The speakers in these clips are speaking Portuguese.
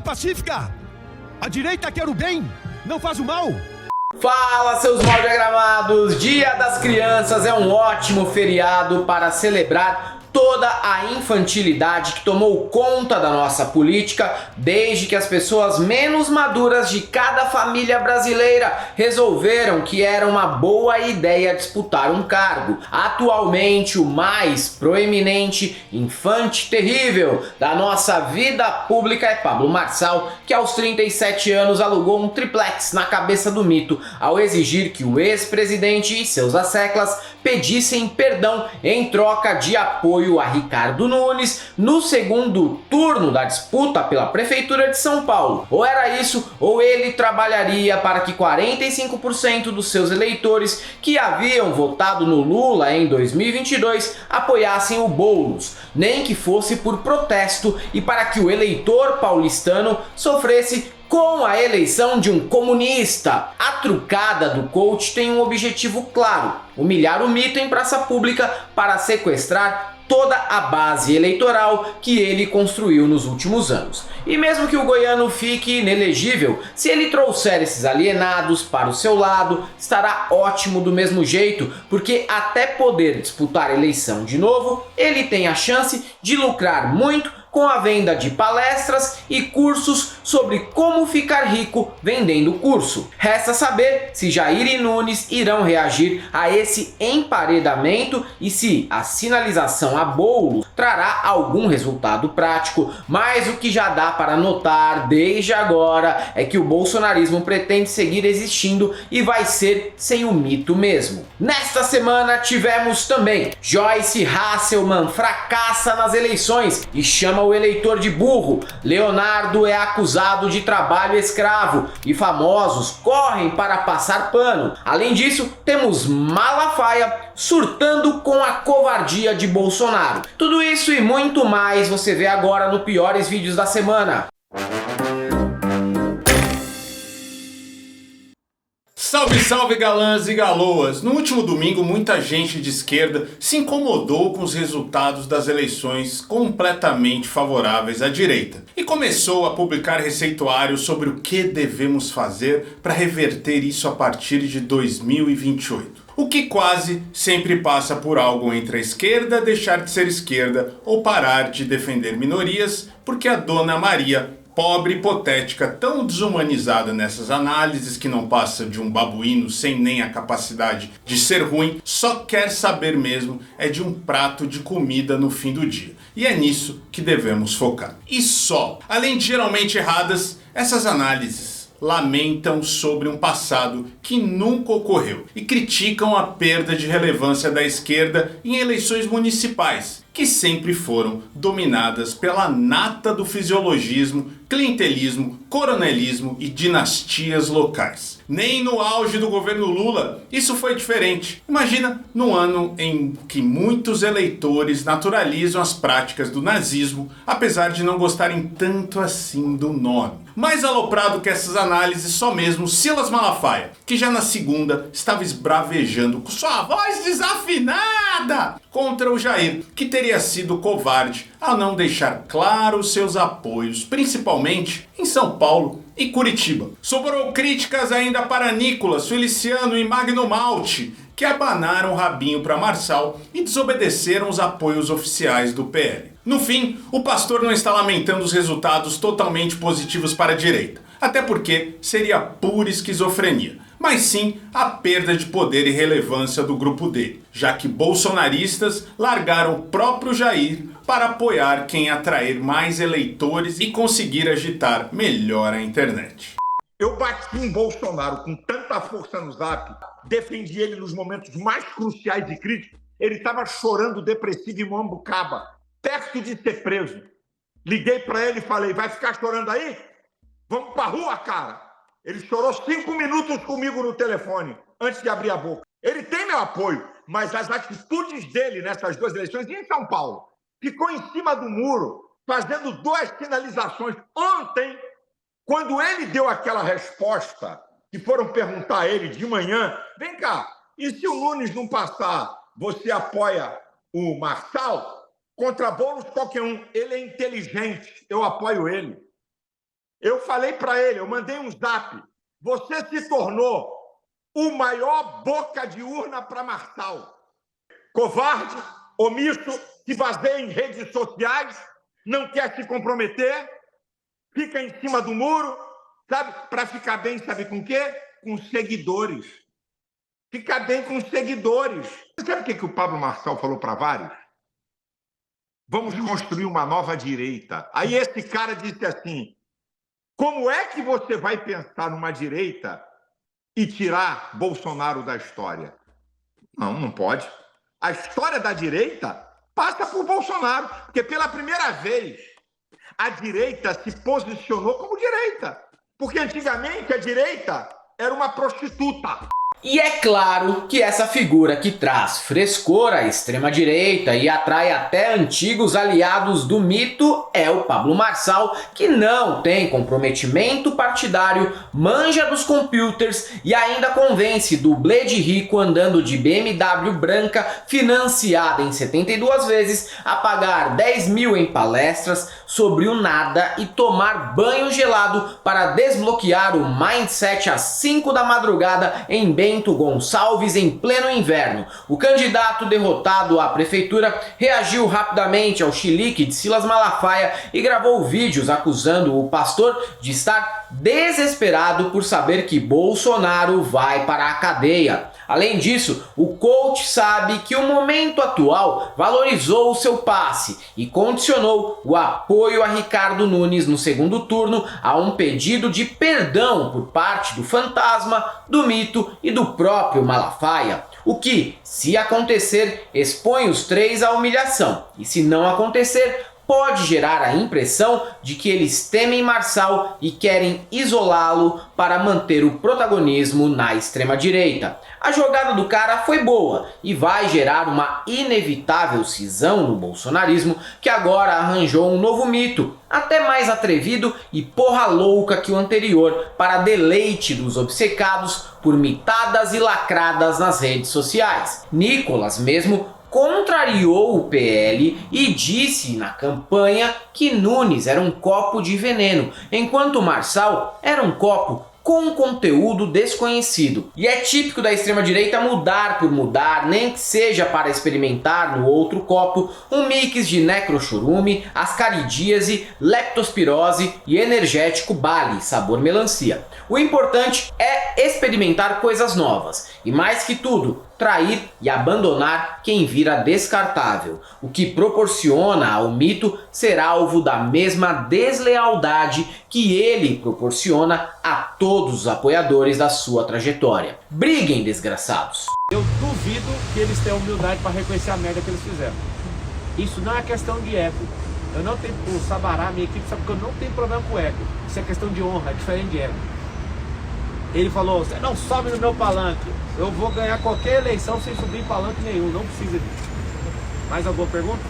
pacífica. A direita quer o bem, não faz o mal. Fala, seus mal diagramados! Dia das Crianças é um ótimo feriado para celebrar toda a infantilidade que tomou conta da nossa política desde que as pessoas menos maduras de cada família brasileira resolveram que era uma boa ideia disputar um cargo. Atualmente, o mais proeminente infante terrível da nossa vida pública é Pablo Marçal, que aos 37 anos alugou um triplex na cabeça do mito ao exigir que o ex-presidente e seus asseclas pedissem perdão em troca de apoio a Ricardo Nunes no segundo turno da disputa pela Prefeitura de São Paulo. Ou era isso, ou ele trabalharia para que 45% dos seus eleitores que haviam votado no Lula em 2022 apoiassem o Boulos, nem que fosse por protesto, e para que o eleitor paulistano sofresse com a eleição de um comunista. A trucada do coach tem um objetivo claro: humilhar o mito em praça pública para sequestrar toda a base eleitoral que ele construiu nos últimos anos. E mesmo que o goiano fique inelegível, se ele trouxer esses alienados para o seu lado, estará ótimo do mesmo jeito, porque até poder disputar a eleição de novo, ele tem a chance de lucrar muito com a venda de palestras e cursos sobre como ficar rico vendendo curso. Resta saber se Jair e Nunes irão reagir a esse emparedamento e se a sinalização a Boulos trará algum resultado prático, mas o que já dá para notar desde agora é que o bolsonarismo pretende seguir existindo e vai ser sem o mito mesmo. Nesta semana tivemos também Joyce Hasselmann fracassa nas eleições e chama o eleitor de burro. Leonardo é acusado de trabalho escravo e famosos correm para passar pano. Além disso, temos Malafaia surtando com a covardia de Bolsonaro. Tudo isso e muito mais você vê agora no Piores Vídeos da Semana. Salve, salve, galãs e galoas! No último domingo, muita gente de esquerda se incomodou com os resultados das eleições completamente favoráveis à direita e começou a publicar receituários sobre o que devemos fazer para reverter isso a partir de 2028. O que quase sempre passa por algo entre a esquerda deixar de ser esquerda ou parar de defender minorias, porque a Dona Maria, pobre hipotética, tão desumanizada nessas análises que não passa de um babuíno sem nem a capacidade de ser ruim, só quer saber mesmo é de um prato de comida no fim do dia. E é nisso que devemos focar. E só. Além de geralmente erradas, essas análises lamentam sobre um passado que nunca ocorreu e criticam a perda de relevância da esquerda em eleições municipais, que sempre foram dominadas pela nata do fisiologismo, clientelismo, coronelismo e dinastias locais. Nem no auge do governo Lula isso foi diferente. Imagina no ano em que muitos eleitores naturalizam as práticas do nazismo, apesar de não gostarem tanto assim do nome. Mais aloprado que essas análises, só mesmo Silas Malafaia, que já na segunda estava esbravejando com sua voz desafinada contra o Jair, que teria sido covarde ao não deixar claro seus apoios, principalmente em São Paulo e Curitiba. Sobrou críticas ainda para Nicolas, Feliciano e Magno Malte, que abanaram o rabinho para Marçal e desobedeceram os apoios oficiais do PL. No fim, o pastor não está lamentando os resultados totalmente positivos para a direita, até porque seria pura esquizofrenia, mas sim a perda de poder e relevância do grupo dele, já que bolsonaristas largaram o próprio Jair para apoiar quem atrair mais eleitores e conseguir agitar melhor a internet. Eu bati em Bolsonaro com tanta força no Zap, defendi ele nos momentos mais cruciais de crítica. Ele estava chorando depressivo em Mambucaba, perto de ser preso. Liguei para ele e falei: vai ficar chorando aí? Vamos para a rua, cara. Ele chorou 5 minutos comigo no telefone, antes de abrir a boca. Ele tem meu apoio, mas as atitudes dele nessas duas eleições, e em São Paulo, ficou em cima do muro, fazendo 2 sinalizações. Ontem, quando ele deu aquela resposta, que foram perguntar a ele de manhã: vem cá, e se o Nunes não passar, você apoia o Marçal? Contra Boulos, qualquer um. Ele é inteligente, eu apoio ele. Eu falei para ele, eu mandei um zap. Você se tornou o maior boca de urna para Marçal. Covarde, omisso, se baseia em redes sociais, não quer se comprometer, fica em cima do muro, sabe? Para ficar bem, sabe com o quê? Com seguidores. Ficar bem com seguidores. Sabe o que o Pablo Marçal falou para vários? Vamos construir uma nova direita. Aí esse cara disse assim, como é que você vai pensar numa direita e tirar Bolsonaro da história? Não, não pode. A história da direita passa por Bolsonaro, porque pela primeira vez a direita se posicionou como direita. Porque antigamente a direita era uma prostituta. E é claro que essa figura que traz frescor à extrema-direita e atrai até antigos aliados do mito é o Pablo Marçal, que não tem comprometimento partidário, manja dos computers e ainda convence dublê de rico andando de BMW branca financiada em 72 vezes a pagar 10 mil em palestras sobre o nada e tomar banho gelado para desbloquear o mindset às 5 da madrugada em Bento Gonçalves em pleno inverno. O candidato derrotado à prefeitura reagiu rapidamente ao chilique de Silas Malafaia e gravou vídeos acusando o pastor de estar desesperado por saber que Bolsonaro vai para a cadeia. Além disso, o coach sabe que o momento atual valorizou o seu passe e condicionou o apoio a Ricardo Nunes no segundo turno a um pedido de perdão por parte do fantasma, do mito e do próprio Malafaia. O que, se acontecer, expõe os três à humilhação e, se não acontecer, pode gerar a impressão de que eles temem Marçal e querem isolá-lo para manter o protagonismo na extrema-direita. A jogada do cara foi boa e vai gerar uma inevitável cisão no bolsonarismo, que agora arranjou um novo mito, até mais atrevido e porra louca que o anterior, para deleite dos obcecados por mitadas e lacradas nas redes sociais. Nicolas mesmo contrariou o PL e disse na campanha que Nunes era um copo de veneno, enquanto Marçal era um copo com conteúdo desconhecido. E é típico da extrema-direita mudar por mudar, nem que seja para experimentar no outro copo um mix de necrochorume, ascaridíase, leptospirose e energético Bali, sabor melancia. O importante é experimentar coisas novas e, mais que tudo, trair e abandonar quem vira descartável. O que proporciona ao mito ser alvo da mesma deslealdade que ele proporciona a todos os apoiadores da sua trajetória. Briguem, desgraçados! Eu duvido que eles tenham humildade para reconhecer a merda que eles fizeram. Isso não é questão de ego. Eu não tenho, o Sabará, minha equipe sabe que eu não tenho problema com ego. Isso é questão de honra, é diferente de ego. Ele falou, você não sobe no meu palanque. Eu vou ganhar qualquer eleição sem subir em palanque nenhum, não precisa disso. Mais alguma pergunta?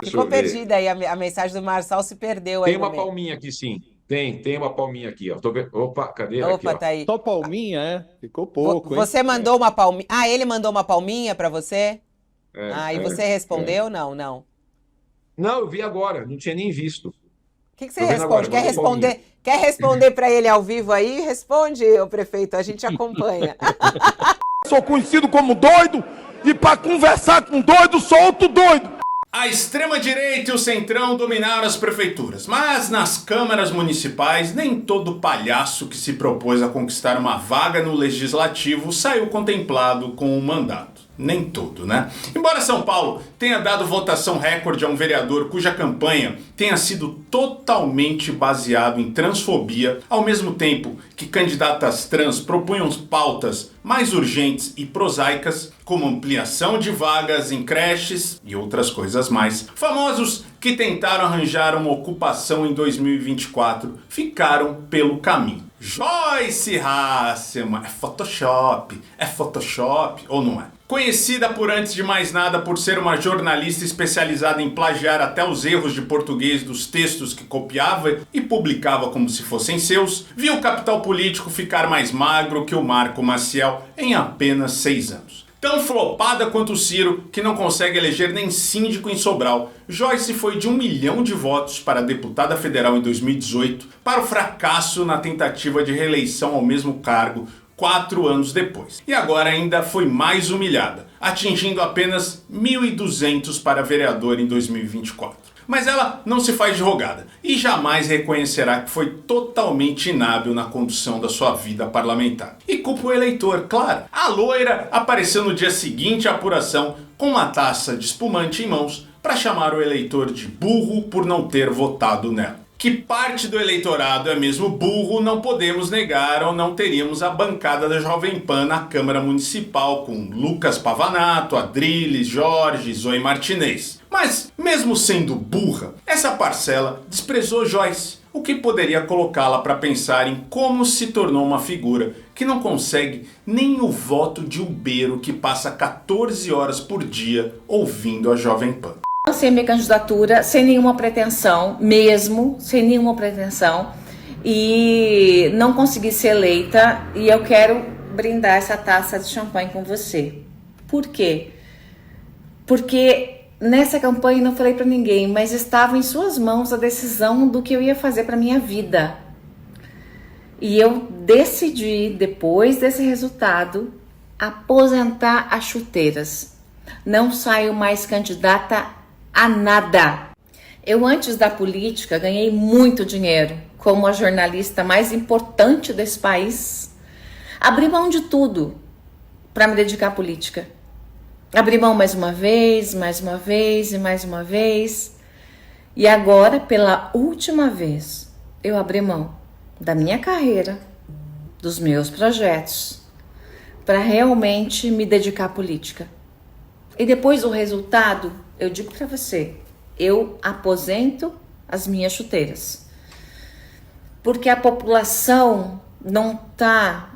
Ficou perdida aí, a mensagem do Marçal se perdeu aí. Tem uma palminha aqui, sim. Tem uma palminha aqui, ó. Tô vendo. Opa, cadê? Opa, aqui, ó. tá aí. Só palminha, é? Ficou pouco, hein? Você mandou uma palminha. Ah, ele mandou uma palminha pra você? E você respondeu? É. Não. Não, eu vi agora, não tinha nem visto. O que você Tô vendo responde? agora, Quer responder para ele ao vivo aí? Responde, ô prefeito, a gente acompanha. Sou conhecido como doido e para conversar com doido, sou outro doido. A extrema-direita e o centrão dominaram as prefeituras, mas nas câmaras municipais nem todo palhaço que se propôs a conquistar uma vaga no legislativo saiu contemplado com o mandato. Nem todo, né? Embora São Paulo tenha dado votação recorde a um vereador cuja campanha tenha sido totalmente baseado em transfobia, ao mesmo tempo que candidatas trans propunham pautas mais urgentes e prosaicas, como ampliação de vagas em creches e outras coisas mais, famosos que tentaram arranjar uma ocupação em 2024 ficaram pelo caminho. Joyce Hasselmann, é Photoshop ou não é? Conhecida por, antes de mais nada, por ser uma jornalista especializada em plagiar até os erros de português dos textos que copiava e publicava como se fossem seus, viu o capital político ficar mais magro que o Marco Maciel em apenas 6 anos. Tão flopada quanto o Ciro, que não consegue eleger nem síndico em Sobral, Joyce foi de 1 milhão de votos para deputada federal em 2018 para o fracasso na tentativa de reeleição ao mesmo cargo 4 anos depois. E agora ainda foi mais humilhada, atingindo apenas 1.200 para vereador em 2024. Mas ela não se faz de rogada e jamais reconhecerá que foi totalmente inábil na condução da sua vida parlamentar. E culpa o eleitor, claro. A loira apareceu no dia seguinte à apuração com uma taça de espumante em mãos para chamar o eleitor de burro por não ter votado nela. Que parte do eleitorado é mesmo burro não podemos negar, ou não teríamos a bancada da Jovem Pan na Câmara Municipal com Lucas Pavanato, Adriles, Jorge, Zoe Martinez. Mas, mesmo sendo burra, essa parcela desprezou Joyce, o que poderia colocá-la para pensar em como se tornou uma figura que não consegue nem o voto de ubeiro que passa 14 horas por dia ouvindo a Jovem Pan. Lancei minha candidatura sem nenhuma pretensão, mesmo sem nenhuma pretensão, e não consegui ser eleita, e eu quero brindar essa taça de champanhe com você. Por quê? Porque nessa campanha não falei para ninguém, mas estava em suas mãos a decisão do que eu ia fazer para minha vida. E eu decidi, depois desse resultado, aposentar as chuteiras. Não saio mais candidata a nada. Eu, antes da política, ganhei muito dinheiro como a jornalista mais importante desse país. Abri mão de tudo para me dedicar à política. Abri mão mais uma vez, mais uma vez e mais uma vez. E agora, pela última vez, eu abri mão da minha carreira, dos meus projetos, para realmente me dedicar à política. E depois do resultado, eu digo para você, eu aposento as minhas chuteiras. Porque a população não está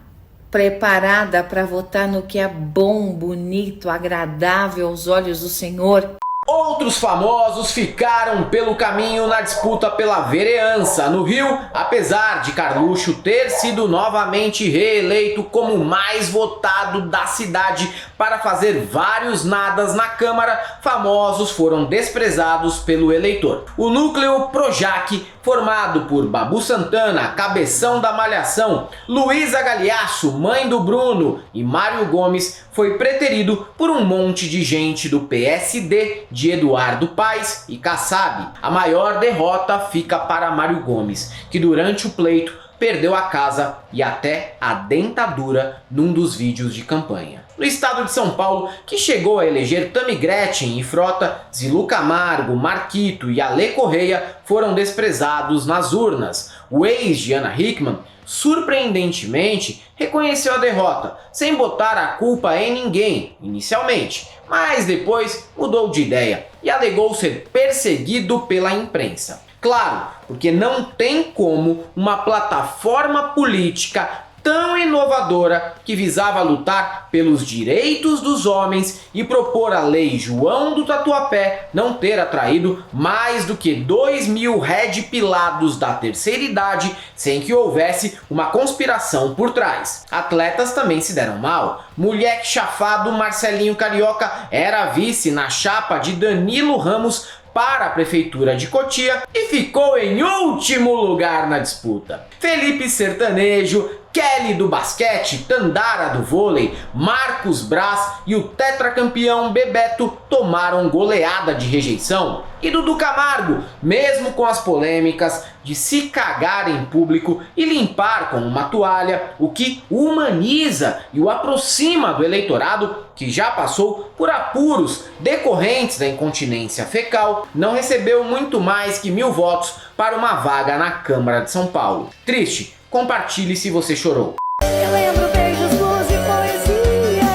preparada para votar no que é bom, bonito, agradável aos olhos do Senhor. Outros famosos ficaram pelo caminho na disputa pela vereança. No Rio, apesar de Carluxo ter sido novamente reeleito como o mais votado da cidade para fazer vários nadas na Câmara, famosos foram desprezados pelo eleitor. O núcleo Projac, formado por Babu Santana, Cabeção da Malhação, Luísa Galeasso, mãe do Bruno, e Mário Gomes, foi preterido por um monte de gente do PSD de Eduardo Paes e Kassab. A maior derrota fica para Mário Gomes, que durante o pleito perdeu a casa e até a dentadura num dos vídeos de campanha. No estado de São Paulo, que chegou a eleger Tammy Gretchen e Frota, Zilu Camargo, Marquito e Ale Correia foram desprezados nas urnas. O ex de Ana Hickman, surpreendentemente, reconheceu a derrota, sem botar a culpa em ninguém inicialmente, mas depois mudou de ideia e alegou ser perseguido pela imprensa. Claro, porque não tem como uma plataforma política tão inovadora, que visava lutar pelos direitos dos homens e propor a Lei João do Tatuapé, não ter atraído mais do que 2.000 red pilados da terceira idade sem que houvesse uma conspiração por trás. Atletas também se deram mal. Moleque chafado Marcelinho Carioca era vice na chapa de Danilo Ramos para a prefeitura de Cotia e ficou em último lugar na disputa. Felipe Sertanejo, Kelly do basquete, Tandara do vôlei, Marcos Braz e o tetracampeão Bebeto tomaram goleada de rejeição. E Dudu Camargo, mesmo com as polêmicas de se cagar em público e limpar com uma toalha, o que o humaniza e o aproxima do eleitorado que já passou por apuros decorrentes da incontinência fecal, não recebeu muito mais que 1.000 votos para uma vaga na Câmara de São Paulo. Triste. Compartilhe se você chorou. Eu lembro beijos, luz e poesia,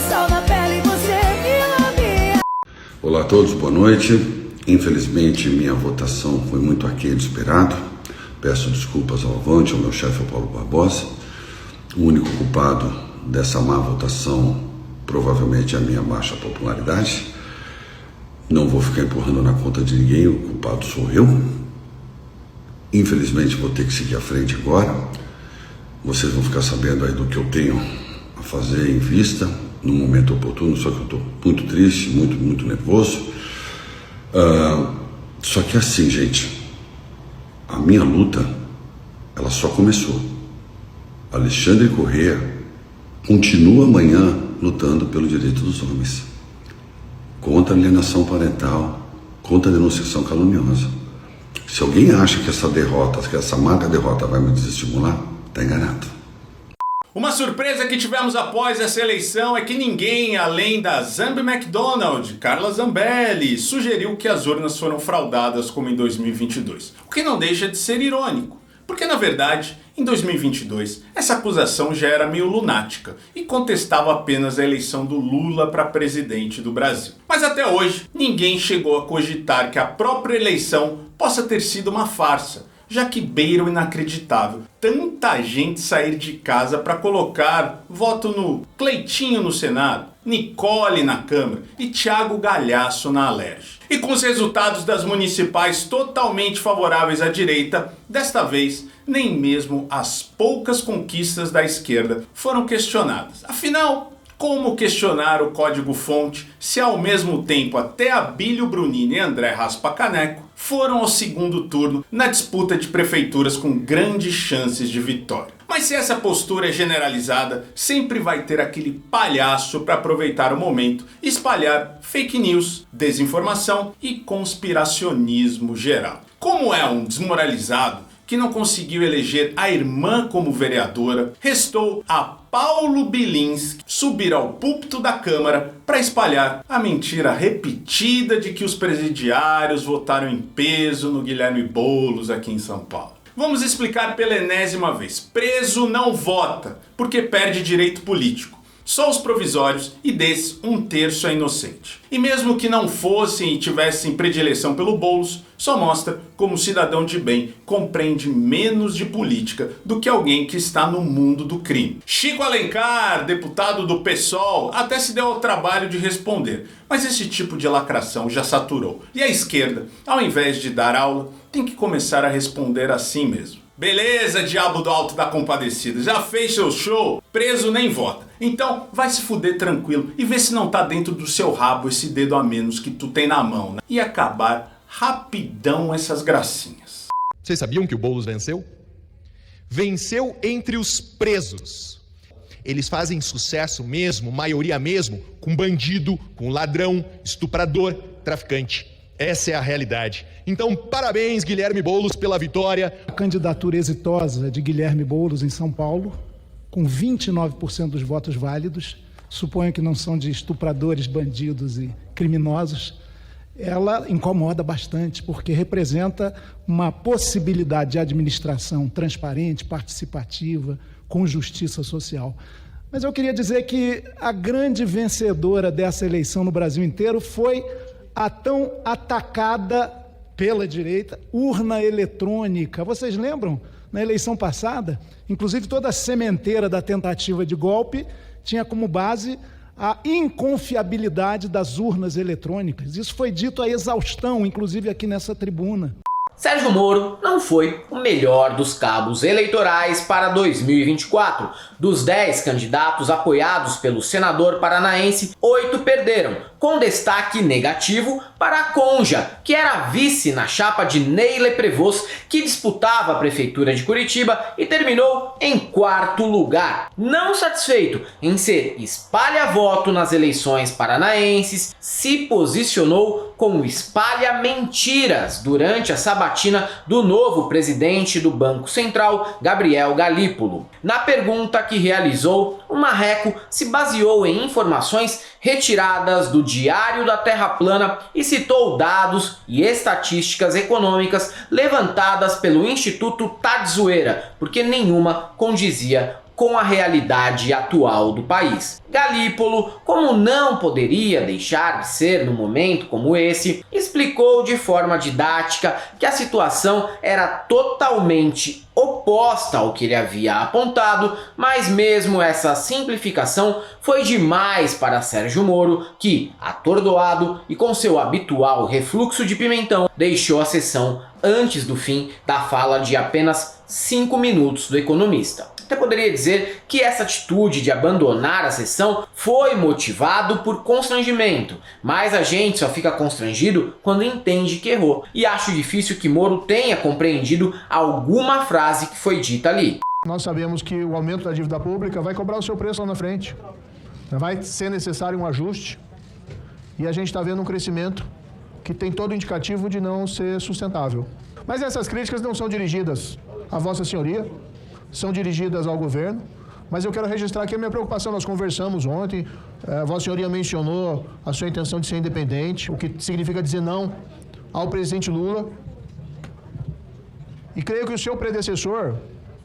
sol na pele, você me lamia. Olá a todos, boa noite. Infelizmente minha votação foi muito aquém do esperado. Peço desculpas ao Avante, ao meu chefe, ao Paulo Barbosa. O único culpado dessa má votação provavelmente é a minha baixa popularidade. Não vou ficar empurrando na conta de ninguém, o culpado sou eu. Infelizmente vou ter que seguir à frente agora. Vocês vão ficar sabendo aí do que eu tenho a fazer em vista. no momento oportuno, só que eu estou muito triste, muito nervoso. Só que assim, gente, a minha luta, ela só começou. Alexandre Corrêa continua amanhã lutando pelo direito dos homens, contra a alienação parental, contra a denunciação caluniosa. Se alguém acha que essa derrota, que essa amarga derrota vai me desestimular, está enganado. Uma surpresa que tivemos após essa eleição é que ninguém, além da Zambi McDonald, Carla Zambelli, sugeriu que as urnas foram fraudadas como em 2022. O que não deixa de ser irônico, porque na verdade, em 2022, essa acusação já era meio lunática e contestava apenas a eleição do Lula para presidente do Brasil. Mas até hoje, ninguém chegou a cogitar que a própria eleição possa ter sido uma farsa, já que beira o inacreditável tanta gente sair de casa para colocar voto no Cleitinho no Senado, Nicole na Câmara e Thiago Galhaço na Alerj. E com os resultados das municipais totalmente favoráveis à direita, desta vez nem mesmo as poucas conquistas da esquerda foram questionadas. Afinal, como questionar o código-fonte se ao mesmo tempo até Abílio Brunini e André Raspa-Caneco foram ao segundo turno na disputa de prefeituras com grandes chances de vitória? Mas se essa postura é generalizada, sempre vai ter aquele palhaço para aproveitar o momento e espalhar fake news, desinformação e conspiracionismo geral. Como é um desmoralizado que não conseguiu eleger a irmã como vereadora, restou a Paulo Bilinski subir ao púlpito da Câmara para espalhar a mentira repetida de que os presidiários votaram em peso no Guilherme Boulos aqui em São Paulo. Vamos explicar pela enésima vez. Preso não vota, porque perde direito político. Só os provisórios, e desses, 1/3 é inocente. E mesmo que não fossem e tivessem predileção pelo Boulos, só mostra como o cidadão de bem compreende menos de política do que alguém que está no mundo do crime. Chico Alencar, deputado do PSOL, até se deu ao trabalho de responder, mas esse tipo de lacração já saturou. E a esquerda, ao invés de dar aula, tem que começar a responder assim mesmo. Beleza, diabo do Alto da Compadecida, já fez seu show? Preso nem vota. Então vai se fuder tranquilo e vê se não tá dentro do seu rabo esse dedo a menos que tu tem na mão, né? E acabar rapidão essas gracinhas. Vocês sabiam que o Boulos venceu? Venceu entre os presos. Eles fazem sucesso mesmo, maioria mesmo, com bandido, com ladrão, estuprador, traficante. Essa é a realidade. Então, parabéns, Guilherme Boulos, pela vitória. A candidatura exitosa de Guilherme Boulos em São Paulo, com 29% dos votos válidos, suponho que não são de estupradores, bandidos e criminosos, ela incomoda bastante, porque representa uma possibilidade de administração transparente, participativa, com justiça social. Mas eu queria dizer que a grande vencedora dessa eleição no Brasil inteiro foi a tão atacada pela direita urna eletrônica. Vocês lembram? Na eleição passada, inclusive toda a sementeira da tentativa de golpe tinha como base a inconfiabilidade das urnas eletrônicas. Isso foi dito a exaustão, inclusive aqui nessa tribuna. Sérgio Moro não foi o melhor dos cabos eleitorais para 2024. Dos 10 candidatos apoiados pelo senador paranaense, 8 perderam, com destaque negativo para a Conja, que era vice na chapa de Neile Prevost, que disputava a prefeitura de Curitiba e terminou em 4º lugar. Não satisfeito em ser espalha-voto nas eleições paranaenses, se posicionou como espalha-mentiras durante a sabatina do novo presidente do Banco Central, Gabriel Galípolo. Na pergunta que realizou, o marreco se baseou em informações retiradas do Diário da Terra Plana e citou dados e estatísticas econômicas levantadas pelo Instituto Tadzoeira, porque nenhuma condizia com a realidade atual do país. Galípolo, como não poderia deixar de ser num momento como esse, explicou de forma didática que a situação era totalmente oposta ao que ele havia apontado, mas mesmo essa simplificação foi demais para Sérgio Moro, que, atordoado e com seu habitual refluxo de pimentão, deixou a sessão antes do fim da fala de apenas 5 minutos do economista. Até poderia dizer que essa atitude de abandonar a sessão foi motivado por constrangimento, mas a gente só fica constrangido quando entende que errou. E acho difícil que Moro tenha compreendido alguma frase que foi dita ali. Nós sabemos que o aumento da dívida pública vai cobrar o seu preço lá na frente. Vai ser necessário um ajuste e a gente está vendo um crescimento que tem todo indicativo de não ser sustentável. Mas essas críticas não são dirigidas à Vossa Senhoria, são dirigidas ao governo, mas eu quero registrar aqui a minha preocupação. Nós conversamos ontem, Vossa Senhoria mencionou a sua intenção de ser independente, o que significa dizer não ao presidente Lula. E creio que o seu predecessor,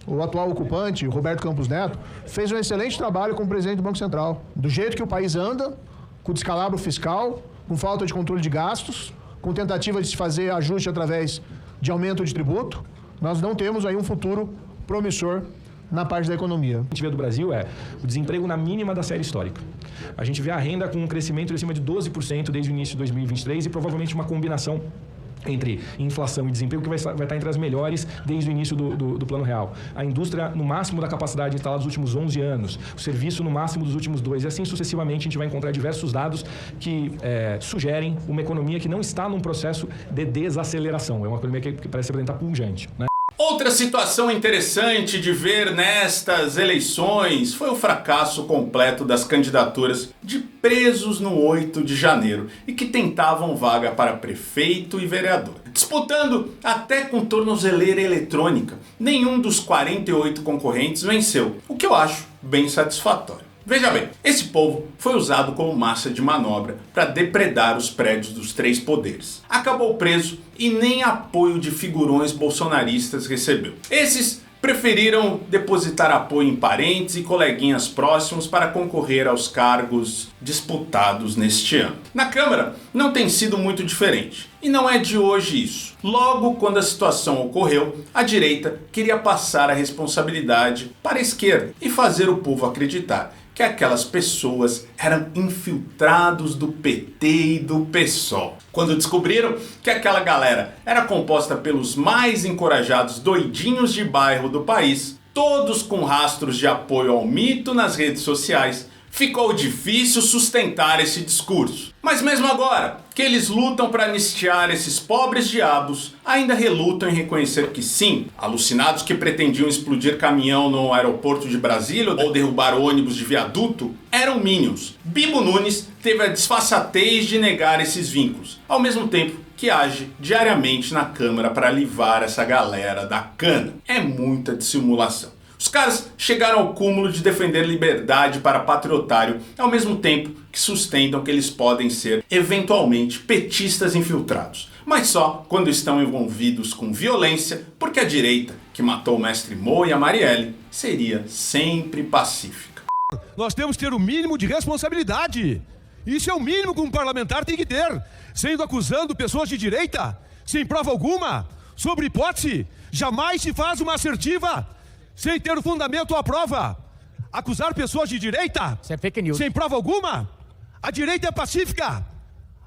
o atual ocupante, Roberto Campos Neto, fez um excelente trabalho como presidente do Banco Central. Do jeito que o país anda, com descalabro fiscal, com falta de controle de gastos, com tentativa de se fazer ajuste através de aumento de tributo, nós não temos aí um futuro promissor na parte da economia. O que a gente vê do Brasil é o desemprego na mínima da série histórica. A gente vê a renda com um crescimento de cima de 12% desde o início de 2023 e provavelmente uma combinação entre inflação e desemprego que vai estar entre as melhores desde o início do Plano Real. A indústria no máximo da capacidade instalada nos últimos 11 anos, o serviço no máximo dos últimos 2, e assim sucessivamente a gente vai encontrar diversos dados que sugerem uma economia que não está num processo de desaceleração. É uma economia que parece apresentar pungente, né? Outra situação interessante de ver nestas eleições foi o fracasso completo das candidaturas de presos no 8 de janeiro e que tentavam vaga para prefeito e vereador. Disputando até com tornozeleira eletrônica, nenhum dos 48 concorrentes venceu, o que eu acho bem satisfatório. Veja bem, esse povo foi usado como massa de manobra para depredar os prédios dos 3 poderes. Acabou preso e nem apoio de figurões bolsonaristas recebeu. Esses preferiram depositar apoio em parentes e coleguinhas próximos para concorrer aos cargos disputados neste ano. Na Câmara não tem sido muito diferente. E não é de hoje isso. Logo quando a situação ocorreu, a direita queria passar a responsabilidade para a esquerda e fazer o povo acreditar que aquelas pessoas eram infiltrados do PT e do PSOL. Quando descobriram que aquela galera era composta pelos mais encorajados doidinhos de bairro do país, todos com rastros de apoio ao mito nas redes sociais, ficou difícil sustentar esse discurso. Mas mesmo agora que eles lutam para anistiar esses pobres diabos, ainda relutam em reconhecer que sim, alucinados que pretendiam explodir caminhão no aeroporto de Brasília ou derrubar ônibus de viaduto, eram minions. Bibo Nunes teve a desfaçatez de negar esses vínculos, ao mesmo tempo que age diariamente na Câmara para livrar essa galera da cana. É muita dissimulação. Os caras chegaram ao cúmulo de defender liberdade para patriotário, ao mesmo tempo que sustentam que eles podem ser, eventualmente, petistas infiltrados. Mas só quando estão envolvidos com violência, porque a direita, que matou o mestre Mo e a Marielle, seria sempre pacífica. Nós temos que ter o mínimo de responsabilidade. Isso é o mínimo que um parlamentar tem que ter. Sendo acusando pessoas de direita, sem prova alguma, sobre hipótese, jamais se faz uma assertiva sem ter o fundamento à prova. Acusar pessoas de direita isso é fake news. Sem prova alguma. A direita é pacífica.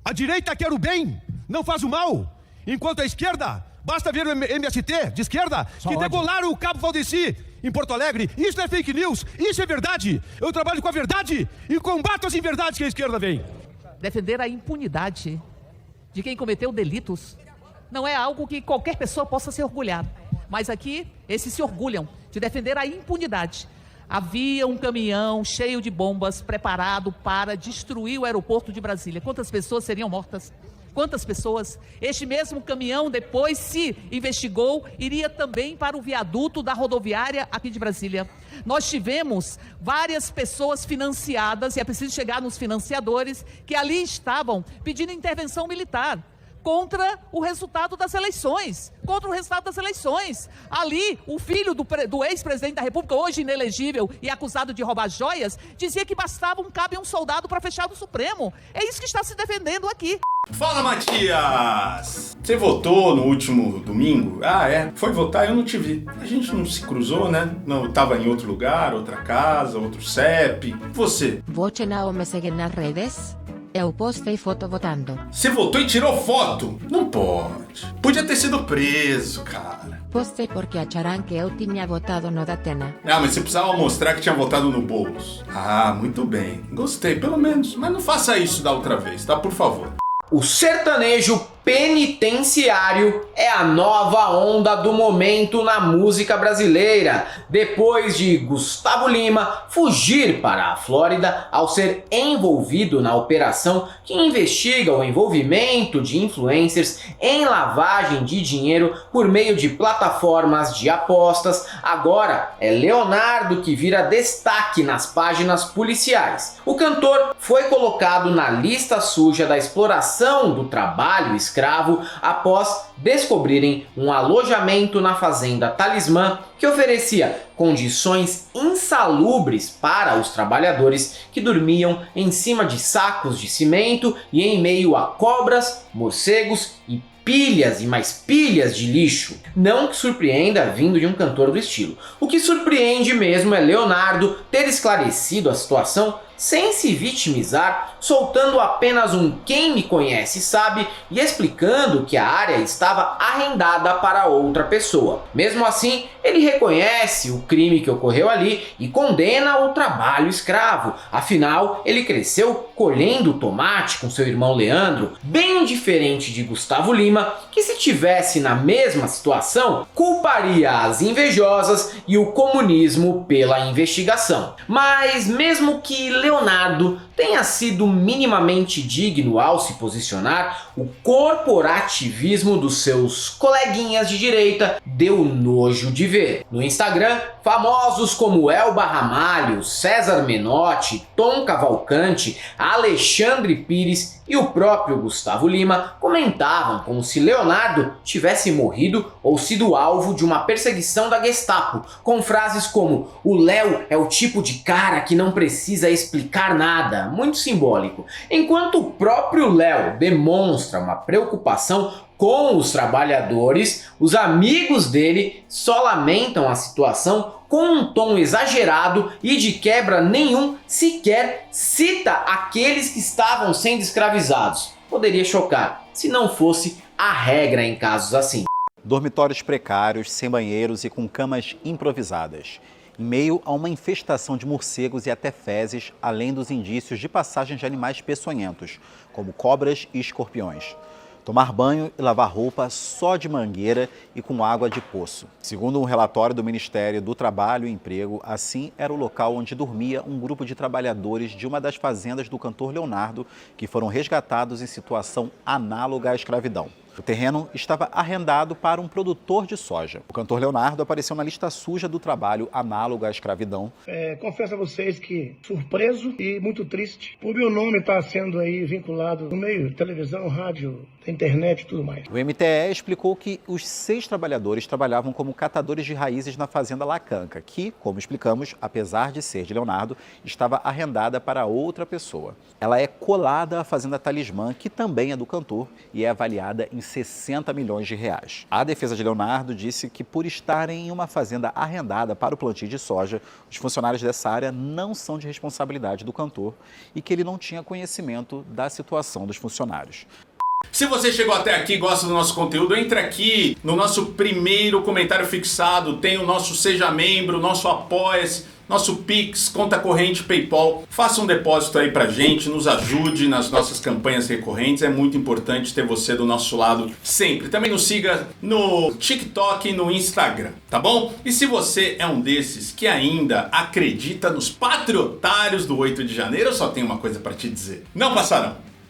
A direita quer o bem, não faz o mal. Enquanto a esquerda, basta ver o MST de esquerda, só que ódio. degolaram o Cabo Valdeci em Porto Alegre. Isso é fake news, isso é verdade. Eu trabalho com a verdade e combato as inverdades que a esquerda vem. Defender a impunidade de quem cometeu delitos não é algo que qualquer pessoa possa se orgulhar. Mas aqui, esses se orgulham de defender a impunidade. Havia um caminhão cheio de bombas preparado para destruir o aeroporto de Brasília. Quantas pessoas seriam mortas? Quantas pessoas? Este mesmo caminhão, depois se investigou, iria também para o viaduto da rodoviária aqui de Brasília. Nós tivemos várias pessoas financiadas, e é preciso chegar nos financiadores, que ali estavam pedindo intervenção militar contra o resultado das eleições. Contra o resultado das eleições. Ali, o filho do ex-presidente da República, hoje inelegível e acusado de roubar joias, dizia que bastava um cabo e um soldado para fechar o Supremo. É isso que está se defendendo aqui. Fala, Matias! Você votou no último domingo? Ah, é? Foi votar? Eu não te vi. A gente não se cruzou, né? Não, tava em outro lugar, outra casa, outro CEP. Você? ¿Voce não me segue nas redes? Eu postei foto votando. Você votou e tirou foto? Não pode. Podia ter sido preso, cara. Postei porque acharam que eu tinha votado no Datena. Ah, mas você precisava mostrar que tinha votado no Boulos. Ah, muito bem. Gostei, pelo menos. Mas não faça isso da outra vez, tá? Por favor. O sertanejo penitenciário é a nova onda do momento na música brasileira, depois de Gustavo Lima fugir para a Flórida ao ser envolvido na operação que investiga o envolvimento de influencers em lavagem de dinheiro por meio de plataformas de apostas. Agora é Leonardo que vira destaque nas páginas policiais. O cantor foi colocado na lista suja da exploração do trabalho escravo após descobrirem um alojamento na fazenda Talismã que oferecia condições insalubres para os trabalhadores que dormiam em cima de sacos de cimento e em meio a cobras, morcegos e pilhas e mais pilhas de lixo. Não que surpreenda vindo de um cantor do estilo. O que surpreende mesmo é Leonardo ter esclarecido a situação sem se vitimizar, soltando apenas um "quem me conhece sabe" e explicando que a área estava arrendada para outra pessoa. Mesmo assim, ele reconhece o crime que ocorreu ali e condena o trabalho escravo. Afinal, ele cresceu colhendo tomate com seu irmão Leandro, bem diferente de Gustavo Lima, que se tivesse na mesma situação, culparia as invejosas e o comunismo pela investigação. Mas mesmo que Leonardo tenha sido minimamente digno ao se posicionar, o corporativismo dos seus coleguinhas de direita deu nojo de ver. No Instagram, famosos como Elba Ramalho, César Menotti, Tom Cavalcante, Alexandre Pires e o próprio Gustavo Lima comentavam como se Leonardo tivesse morrido ou sido alvo de uma perseguição da Gestapo, com frases como "o Léo é o tipo de cara que não precisa explicar nada", muito simbólico, enquanto o próprio Léo demonstra uma preocupação com os trabalhadores, os amigos dele só lamentam a situação com um tom exagerado e de quebra nenhum sequer cita aqueles que estavam sendo escravizados. Poderia chocar se não fosse a regra em casos assim. Dormitórios precários, sem banheiros e com camas improvisadas. Em meio a uma infestação de morcegos e até fezes, além dos indícios de passagem de animais peçonhentos, como cobras e escorpiões. Tomar banho e lavar roupa só de mangueira e com água de poço. Segundo um relatório do Ministério do Trabalho e Emprego, assim era o local onde dormia um grupo de trabalhadores de uma das fazendas do cantor Leonardo, que foram resgatados em situação análoga à escravidão. O terreno estava arrendado para um produtor de soja. O cantor Leonardo apareceu na lista suja do trabalho análogo à escravidão. Confesso a vocês que surpreso e muito triste por meu nome estar sendo aí vinculado no meio de televisão, rádio, internet e tudo mais. O MTE explicou que os 6 trabalhadores trabalhavam como catadores de raízes na fazenda Lacanca, que, como explicamos, apesar de ser de Leonardo, estava arrendada para outra pessoa. Ela é colada à fazenda Talismã, que também é do cantor e é avaliada em 60 milhões de reais. A defesa de Leonardo disse que, por estarem em uma fazenda arrendada para o plantio de soja, os funcionários dessa área não são de responsabilidade do cantor e que ele não tinha conhecimento da situação dos funcionários. Se você chegou até aqui e gosta do nosso conteúdo, entre aqui no nosso primeiro comentário fixado, tem o nosso Seja Membro, nosso Apoia-se, nosso Pix, conta corrente, PayPal. Faça um depósito aí pra gente, nos ajude nas nossas campanhas recorrentes. É muito importante ter você do nosso lado sempre. Também nos siga no TikTok e no Instagram, tá bom? E se você é um desses que ainda acredita nos patriotários do 8 de janeiro, eu só tenho uma coisa pra te dizer: não passarão.